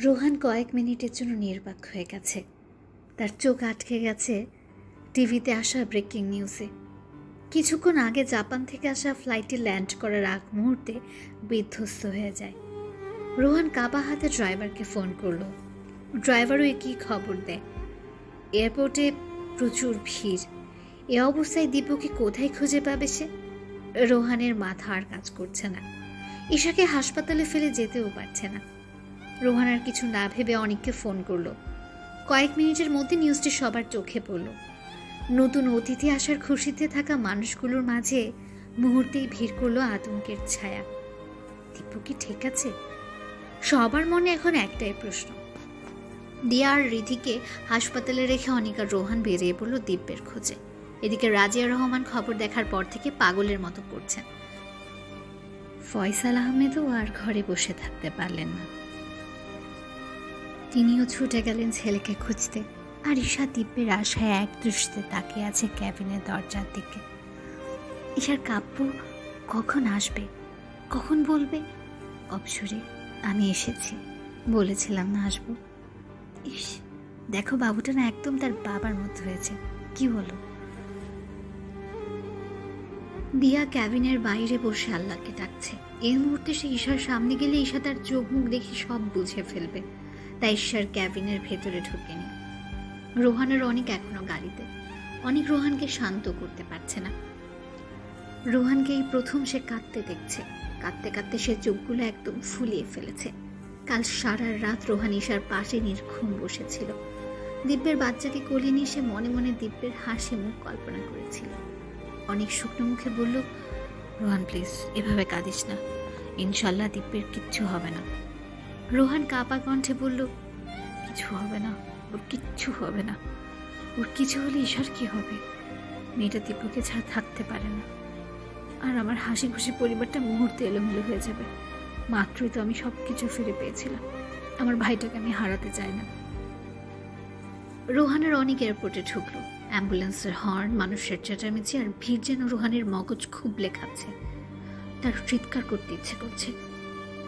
রোহান কয়েক মিনিটের জন্য নির্বাক হয়ে গেছে। তার চোখ আটকে গেছে টিভিতে আসা ব্রেকিং নিউজে। কিছুক্ষণ আগে জাপান থেকে আসা ফ্লাইটে ল্যান্ড করার আগ মুহূর্তে বিধ্বস্ত হয়ে যায়। রোহান কাঁপা হাতে ড্রাইভারকে ফোন করলো। ড্রাইভারও একই খবর দেয়। এয়ারপোর্টে প্রচুর ভিড়। এ অবস্থায় দীপুকে কোথায় খুঁজে পাবে সে? রোহানের মাথা আর কাজ করছে না। ঈশাকে হাসপাতালে ফেলে যেতেও পারছে না। রোহান আর কিছু না ভেবে অনেককে ফোন করলো। কয়েক মিনিটের মধ্যে নিউজটি সবার চোখে পড়ল। নতুন অতিথি আসার খুশিতে থাকা মানুষগুলোর মাঝে মুহূর্তেই ভিড় করলো আতঙ্কের ছায়া। দীপু কি ঠিক আছে? সবার মনে এখন একটাই প্রশ্ন। দিয়া আর রিধিকে হাসপাতালে রেখে অনিক আর রোহান বেরিয়ে পড়ল দিব্যের খোঁজে। এদিকে রাজিয়া রহমান খবর দেখার পর থেকে পাগলের মতো করছেন। ফয়সাল আহমেদও আর ঘরে বসে থাকতে পারলেন না। তিনিও ছুটে গেলেন ছেলেকে খুঁজতে। আর ঈশা দিব্যের আশায় এক দৃষ্টিতে তাকিয়ে আছে ক্যাবিনের দরজার দিকে। ঈশার কাব্য কখন আসবে, কখন বলবে অপসরে আমি এসেছি, বলেছিলাম না আসবো। ইস, দেখো বাবুটা না একদম তার বাবার মতো হয়েছে। কি হলো? দিয়া ক্যাবিনের বাইরে বসে আল্লাহকে ডাকছে। এই মুহূর্তে সে ঈশার সামনে গেলে ঈশা তার চোখ মুখ দেখে সব বুঝে ফেলবে। তাই ঈশার ক্যাবিনের ভেতরে ঢুকেনি। রোহানের অনেক এখনো গাড়িতে। অনেক রোহানকে শান্ত করতে পারছে না। রোহানকে এই প্রথম সে কাঁদতে দেখছে। কাঁদতে কাঁদতে সে চোখগুলো একদম ফুলিয়ে ফেলেছে। কাল সারা রাত রোহান ঈশার পাশে নির্ঘুম বসেছিল। দিব্যের বাচ্চাকে কোলে নিয়ে সে মনে মনে দিব্যের হাসি মুখ কল্পনা করেছিল। অনেক শুকনো মুখে বলল, রোহান প্লিজ এভাবে কাঁদিস না, ইনশাল্লাহ দিব্যের কিচ্ছু হবে না। রোহান কাঁপা কণ্ঠে বলল, কিছু হবে না, ওর কিচ্ছু হবে না। ওর কিছু হলে ঈশার কি হবে? মেয়েটা দীপুকে ছাড়া থাকতে পারে না। আর আমার হাসি খুশি পরিবারটা মুহূর্তে এলোমেলো হয়ে যাবে। মাত্রই তো আমি সব কিছু ফিরে পেয়েছিলাম। আমার ভাইটাকে আমি হারাতে চাই না। রোহানের অনেক এয়ারপোর্টে ঢুকলো। অ্যাম্বুলেন্সের হর্ন, মানুষের চেঁচামেচি আর ভিড় যেন রোহানের মগজ খুবলে খাচ্ছে। তার চিৎকার করতে ইচ্ছে করছে।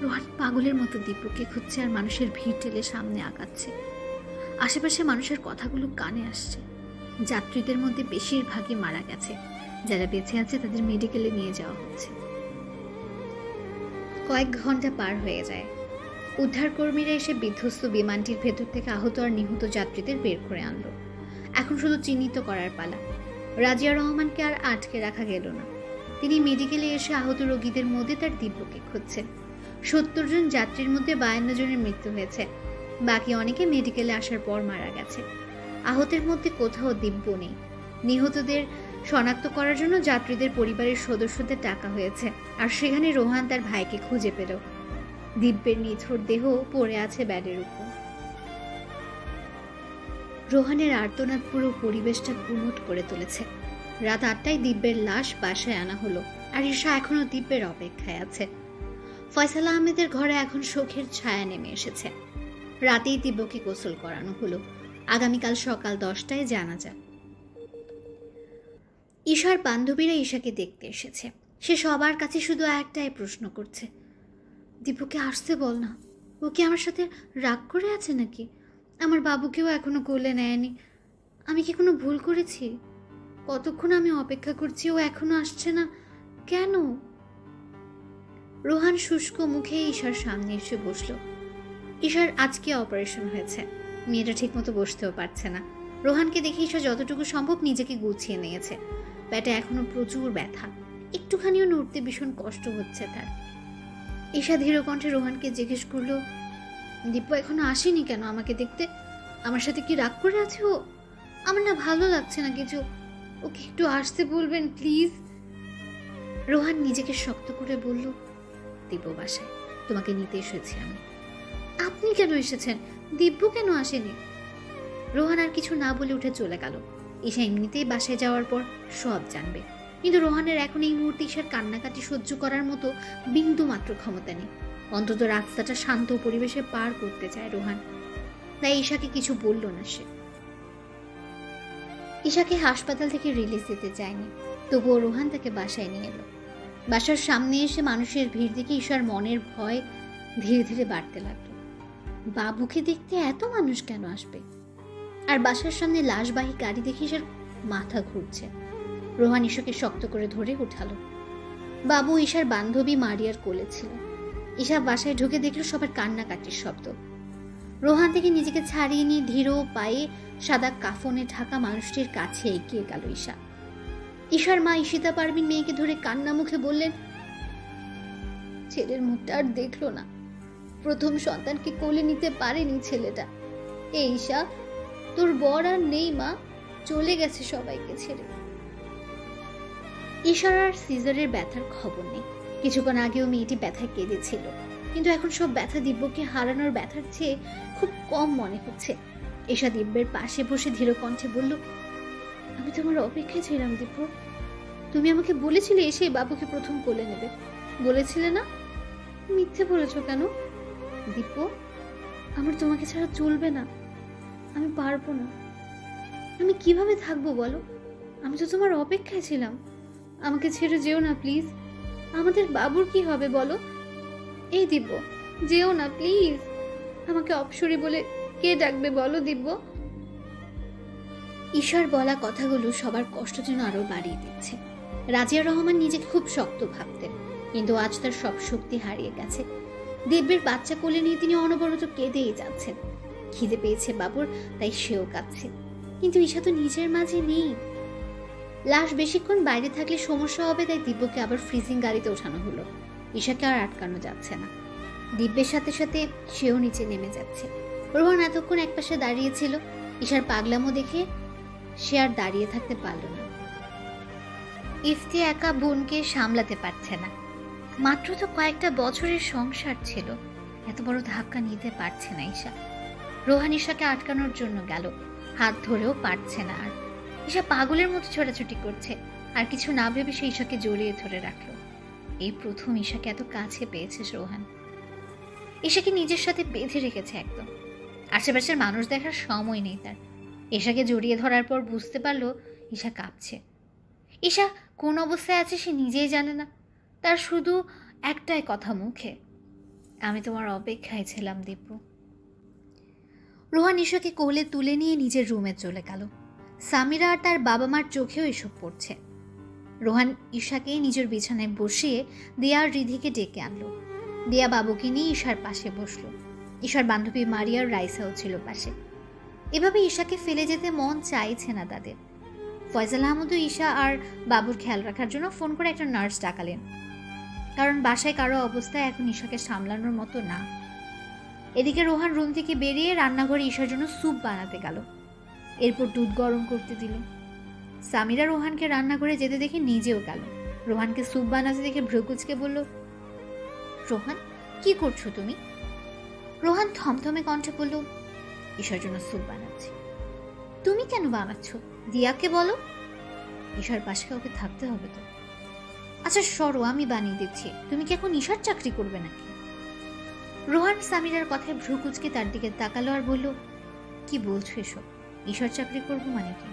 রোহান পাগলের মতো দীপুকে খুঁজছে আর মানুষের ভিড় ঠেলে সামনে আগাচ্ছে। আশেপাশে মানুষের কথাগুলো কানে আসছে। যাত্রীদের মধ্যে বেশিরভাগই মারা গেছে। যারা বেঁচে আছে তাদের মেডিকেলে নিয়ে যাওয়া হচ্ছে। কয়েক ঘন্টা পার হয়ে যায়। উদ্ধারকর্মীরা এসে বিধ্বস্ত বিমানটির ভেতর থেকে আহত আর নিহত যাত্রীদের বের করে আনলো। এখন শুধু চিহ্নিত করার পালা। রাজিয়া রহমানকে আর আটকে রাখা গেল না। তিনি মেডিকেলে এসে আহত রোগীদের মধ্যে তার দিব্যকে খুঁজছেন। 70 জন যাত্রীর মধ্যে 52 জনের মৃত্যু হয়েছে। বাকি অনেকে মেডিকেলে আসার পর মারা গেছে। আহতের মধ্যে কোথাও দিব্য নেই। নিহতদের শনাক্ত করার জন্য যাত্রীদের পরিবারের সদস্যদের ডাকা হয়েছে। আর সেখানে রোহান তার ভাইকে খুঁজে পেল। দিব্যের নিথর দেহ পড়ে আছে ব্যাডের উপর। রোহানের আর্তনাদ পুরো পরিবেশটা গুমোট করে তুলেছে। রাত 8টায় দিব্যের লাশ বাসায় আনা হলো। আর ঈশা এখনো দিব্যের অপেক্ষায় আছে। ফয়সাল আহমেদের ঘরে এখন শোকের ছায়া নেমে এসেছে। রাতেই দিব্যকে গোসল করানো হলো। আগামীকাল সকাল 10টায় জানাজা। ঈশার বান্ধবীরা ঈশাকে দেখতে এসেছে। সে সবার কাছে শুধু একটাই প্রশ্ন করছে, দীপুকে আসতে বল না। ও কি আমার সাথে রাগ করে আছে নাকি? আমার বাবুকেও এখনো কোলে নেয়নি। আমি কি কোনো ভুল করেছি? কতক্ষণ আমি অপেক্ষা করছি, ও এখনো আসছে না কেন? রোহান শুষ্ক মুখে ঈশার সামনে এসে বসল। ঈশার আজকে অপারেশন হয়েছে। মেয়েটা ঠিকমতো বসতেও পারছে না। রোহানকে দেখে ঈশা যতটুকু সম্ভব নিজেকে গুছিয়ে নিয়েছে। পেটে এখনো প্রচুর ব্যথা। একটুখানিও নড়তে ভীষণ কষ্ট হচ্ছে তার। ঈশা ধীর কণ্ঠে রোহানকে জিজ্ঞেস করলো, দীপু এখনো আসেনি কেন আমাকে দেখতে? আমার সাথে কি রাগ করে আছে ও? আমার না ভালো লাগছে না কিছু। ওকে একটু আসতে বলবেন প্লিজ। রোহান নিজেকে শক্ত করে বলল, দীপু বাসায়, তোমাকে নিতে এসেছি আমি। আপনি কেন এসেছেন? দিব্যু কেন আসেনি? রোহান আর কিছু না বলে উঠে চলে গেল। ঈশা এমনিতেই বাসায় যাওয়ার পর সব জানবে। কিন্তু রোহানের এখন এই মুহূর্তে ঈশার কান্নাকাটি সহ্য করার মতো বিন্দু মাত্র ক্ষমতা নেই। অন্তত রাস্তাটা শান্ত পরিবেশে পার করতে চায় রোহান। তাই ঈশাকে কিছু বলল না সে। ঈশাকে হাসপাতাল থেকে রিলিজ দিতে চায়নি। তবুও রোহান তাকে বাসায় নিয়ে এলো। বাসার সামনে এসে মানুষের ভিড় দেখে ঈশার মনের ভয় ধীরে ধীরে বাড়তে লাগলো। বাবুকে দেখতে এত মানুষ কেন আসবে? আর বাসার সামনে লাশবাহী গাড়ি দেখে ঈশার মাথা ঘুরছে। রোহান ঈশাকে শক্ত করে ধরে উঠালো। বাবু ঈশার বান্ধবী মারিয়ার কোলে ছিল। ঈশা বাসায় ঢুকে দেখল সবার কান্নাকাটির শব্দ। রোহান থেকে নিজেকে ছাড়িয়ে নিয়ে ধীর পায়ে সাদা কাফনে ঢাকা মানুষটির কাছে এগিয়ে গেল ঈশা। ঈশার মা ঈশিতা পারভিন মেয়েকে ধরে কান্না মুখে বললেন, ছেলের মুখটা আর দেখলো না। প্রথম সন্তানকে কোলে নিতে পারেনি ছেলেটা। এই ঈশা, তোর বর আর নেই মা, চলে গেছে সবাইকে ছেড়ে। ঈশার আর সিজারের ব্যথার খবর নেই। কিছুক্ষণ আগেও মেয়েটি ব্যথায় কেঁদেছিল, কিন্তু এখন সব ব্যথা দিব্যকে হারানোর ব্যথার চেয়ে খুব কম মনে হচ্ছে। ঈশা দিব্যের পাশে বসে ধীর কণ্ঠে বলল, আমি তোমার অপেক্ষায় ছিলাম দিব্য। তুমি আমাকে বলেছিলে এসে বাবুকে প্রথম কোলে নেবে, বলেছিলে না? মিথ্যে বলেছো কেন দিব্য? আমার তোমাকে ছাড়া চলবে না, আমি পারবো না। আমি কিভাবে থাকবো বলো? আমি তো তোমার অপেক্ষায় ছিলাম। আমাকে ছেড়ে যেও না প্লিজ। আমাদের বাবুর কি হবে বলো? এই দিব্য, যেও না প্লিজ। আমাকে অপসরি বলে কে ডাকবে বলো দিব্য? ঈশার বলা কথাগুলো সবার কষ্ট যেন আরো বাড়িয়ে দিচ্ছে। রাজিয়া রহমান নিজেকে খুব শক্ত ভাবতেন, কিন্তু আজ তার সব শক্তি হারিয়ে গেছে। দিব্যের বাচ্চা কোলে নিয়ে তিনি অনবরত কেঁদেই যাচ্ছেন। খিদে পেয়েছে বাবুর, তাই সেও কাঁদছে। কিন্তু ঈশা তো নিজের মাঝে নেই। লাশ বেশিক্ষণ বাইরে থাকলে সমস্যা হবে, তাই দিব্যকে আবার ফ্রিজিং গাড়িতে ওঠানো হলো। ঈশাকে আর আটকানো যাচ্ছে না। দিব্যের সাথে সাথে সেও নিচে নেমে যাচ্ছে। রোহান এতক্ষণ একপাশে দাঁড়িয়েছিল। ঈশার পাগলামো দেখে সে আর দাঁড়িয়ে থাকতে পারল না। ইফতি একা বোনকে সামলাতে পারছে না। মাত্র তো কয়েকটা বছরের সংসার ছিল, এত বড় ধাক্কা নিতে পারছে না ঈশা। রোহান ঈশাকে আটকানোর জন্য গেল, হাত ধরেও পারছে না আর। ঈশা পাগলের মতো ছোটাছুটি করছে, আর কিছু না ভেবে সে ঈশাকে জড়িয়ে ধরে রাখলো। এই প্রথম ঈশাকে এত কাছে পেয়েছে রোহান। ঈশাকে নিজের সাথে বেঁধে রেখেছে একদম। আশেপাশের মানুষ দেখার সময় নেই তার। ঈশাকে জড়িয়ে ধরার পর বুঝতে পারলো ঈশা কাঁপছে। ঈশা কোন অবস্থায় আছে সে নিজেই জানে না। তার শুধু একটাই কথা মুখে, আমি তোমার অপেক্ষায় ছিলাম দিব্য। রোহান ঈশাকে কোলে তুলে নিয়ে নিজের রুমে চলে গেল। সামিরা আর তার বাবা মার চোখেও এসব পড়ছে। রোহান ঈশাকে নিজের বিছানায় বসিয়ে দিয়া আর রিধিকে ডেকে আনলো। দিয়া বাবুকে নিয়ে ঈশার পাশে বসলো। ঈশার বান্ধবী মারিয়ার রাইসাও ছিল পাশে। এভাবে ঈশাকে ফেলে যেতে মন চাইছে না তাদের। ফয়সাল আহমদও ঈশা আর বাবুর খেয়াল রাখার জন্য ফোন করে একটা নার্স ডাকালেন, কারণ বাসায় কারো অবস্থায় এখন ঈশাকে সামলানোর মতো না। এদিকে রোহান রুম থেকে বেরিয়ে রান্নাঘরে ঈশার জন্য স্যুপ বানাতে গেল। এরপর দুধ গরম করতে দিল। সামিরা রোহানকে রান্নাঘরে যেতে দেখে নিজেও গেল। রোহানকে স্যুপ বানাতে দেখে ভ্রুকুচকে বলল, রোহান কি করছো তুমি? রোহান থমথমে কণ্ঠে বলল, ঈশার জন্য স্যুপ বানাচ্ছি। তুমি কেন বানাচ্ছ? দিয়াকে বলো। ঈশার পাশে কাউকে থাকতে হবে তো। আচ্ছা সরো, আমি বানিয়ে দিচ্ছি। তুমি কি এখন ঈশার চাকরি করবে নাকি? রোহান সামিরার কথায় ভ্রুকুচকে তার দিকে তাকালো আর বলল, কি বলছো এসব? ঈশার চাকরি করবো মানে কি?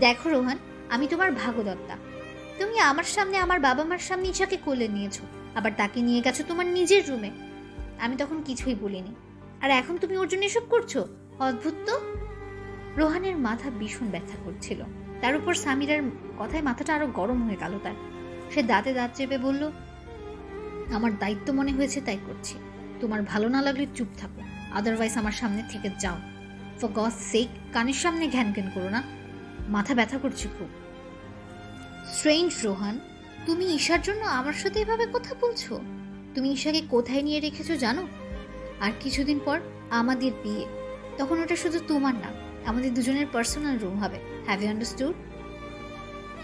দেখো রোহান, আমি তোমার ভাগদত্তা। তুমি আমার সামনে, আমার বাবা মার সামনে ঈশাকে কোলে নিয়েছো, আবার তাকে নিয়ে গেছো তোমার নিজের রুমে। আমি তখন কিছুই বলিনি, আর এখন তুমি ওর জন্য এসব করছো? অদ্ভুত তো। রোহানের মাথা ভীষণ ব্যথা করছিল, তার উপর সামিরার কথায় মাথাটা আরো গরম হয়ে গেল তার। সে দাঁতে দাঁত চেপে বলল, আমার দায়িত্ব মনে হয়েছে তাই করছি। তোমার ভালো না লাগলে চুপ থাকো, আদারওয়াইজ আমার সামনে থেকে যাও। ফর গডস সেক, কানের সামনে ঘ্যান ঘ্যান করো না, মাথা ব্যথা করছে খুব। স্ট্রেঞ্জ রোহান, তুমি ঈশার জন্য আমার সাথে এভাবে কথা বলছো? তুমি ঈশাকে কোথায় নিয়ে রেখেছো জানো? আর কিছুদিন পর আমাদের বিয়ে, তখন ওটা শুধু তোমার না, আমাদের দুজনের পার্সোনাল রুম হবে। Have you understood?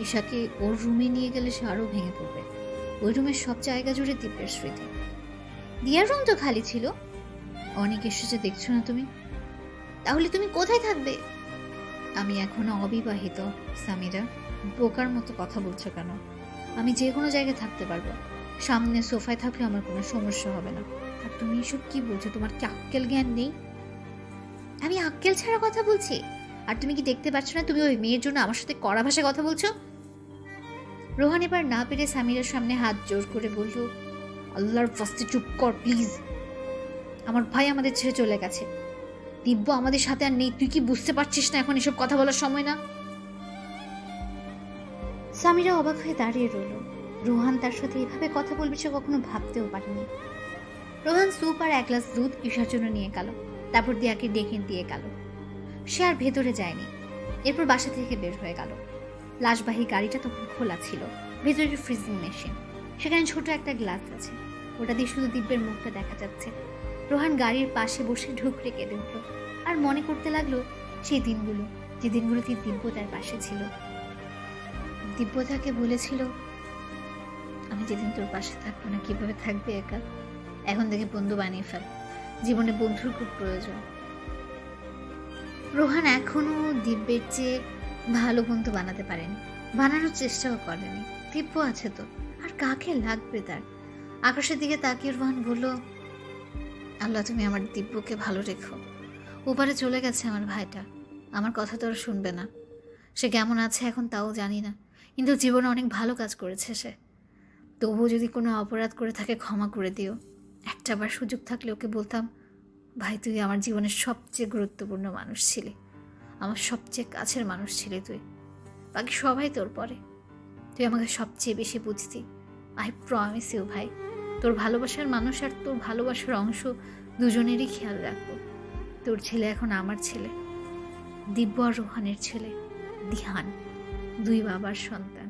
ঈশাকে ওর রুমে নিয়ে গেলে সে আরও ভেঙে পড়বে। ওই রুমের সব জায়গা জুড়ে দিব্যের স্মৃতি। দিয়ার রুম তো খালি ছিল। অনেক এসেছে দেখছো না তুমি? তাহলে তুমি কোথায় থাকবে? আমি এখনো অবিবাহিত সামিরা, বোকার মতো কথা বলছো কেন? আমি যে কোনো জায়গায় থাকতে পারবো। সামনে সোফায় থাকলে আমার কোনো সমস্যা হবে না। আর তুমি এসব কি বলছো? তোমার কি আক্কেল জ্ঞান নেই? আমি আক্কেল ছাড়া কথা বলছি? আর তুমি কি দেখতে পাচ্ছ না তুমি ওই মেয়ের জন্য আমার সাথে কড়া ভাষায় কথা বলছো? রোহান এবার না পেরে সামিরার সামনে হাত জোর করে বলল, আল্লাহর ফাস্তে চুপ কর প্লিজ। আমার ভাই আমাদের ছেড়ে চলে গেছে, দিব্য আমাদের সাথে আর নেই। তুই কি বুঝতে পারছিস না এখন এসব কথা বলার সময় না? সামিরা অবাক হয়ে দাঁড়িয়ে রইল। রোহান তার সাথে এভাবে কথা বলবে সে কখনো ভাবতেও পারেনি। রোহান স্যুপ আর 1 গ্লাস দুধ ঈশার জন্য নিয়ে গেল, তারপর দিয়াকে ডেকে দিয়ে গেল। সে আর ভেতরে যায়নি। এরপর বাসা থেকে বের হয়ে গেল। লাশবাহী গাড়িটা তখন খোলা ছিল, ভেতরে ফ্রিজিং মেশিন, সেখানে ছোট একটা গ্লাস আছে, ওটা দিয়ে শুধু দিব্যের মুখটা দেখা যাচ্ছে। রোহান গাড়ির পাশে বসে ঢুকরে কেঁদে উঠল আর মনে করতে লাগলো সেই দিনগুলো, যে দিনগুলোতে দিব্য তার পাশে ছিল। দিব্য তাকে বলেছিল, আমি যেদিন তোর পাশে থাকবো না কিভাবে থাকবে একা, এখন থেকে বন্ধু বানিয়ে ফেল, জীবনে বন্ধুর খুব প্রয়োজন। রোহান এখনো দিব্যের চেয়ে ভালো বন্ধু বানাতে পারেনি, বানানোর চেষ্টাও করেনি। দিব্য আছে তো, আর কাকে লাগবে তার? আকাশের দিকে তাকিয়ে রোহান বলল, আল্লাহ তুমি আমার দিব্যকে ভালো রেখো। ওপারে চলে গেছে আমার ভাইটা, আমার কথা তো আর শুনবে না। সে কেমন আছে এখন তাও জানি না, কিন্তু জীবনে অনেক ভালো কাজ করেছে সে। তবুও যদি কোনো অপরাধ করে থাকে ক্ষমা করে দিও। একটাবার সুযোগ থাকলে ওকে বলতাম, ভাই তুই আমার জীবনের সবচেয়ে গুরুত্বপূর্ণ মানুষ ছিলি, আমার সবচেয়ে কাছের মানুষ ছিলি তুই, বাকি সবাই তোর পরে, তুই আমাকে সবচেয়ে বেশি বুঝতি। আই প্রমিস ইউ ভাই, তোর ভালোবাসার মানুষ আর তোর ভালোবাসার অংশ দুজনেরই খেয়াল রাখবো। তোর ছেলে এখন আমার ছেলে, দিব্য আর রোহানের ছেলে দিহান, দুই বাবার সন্তান।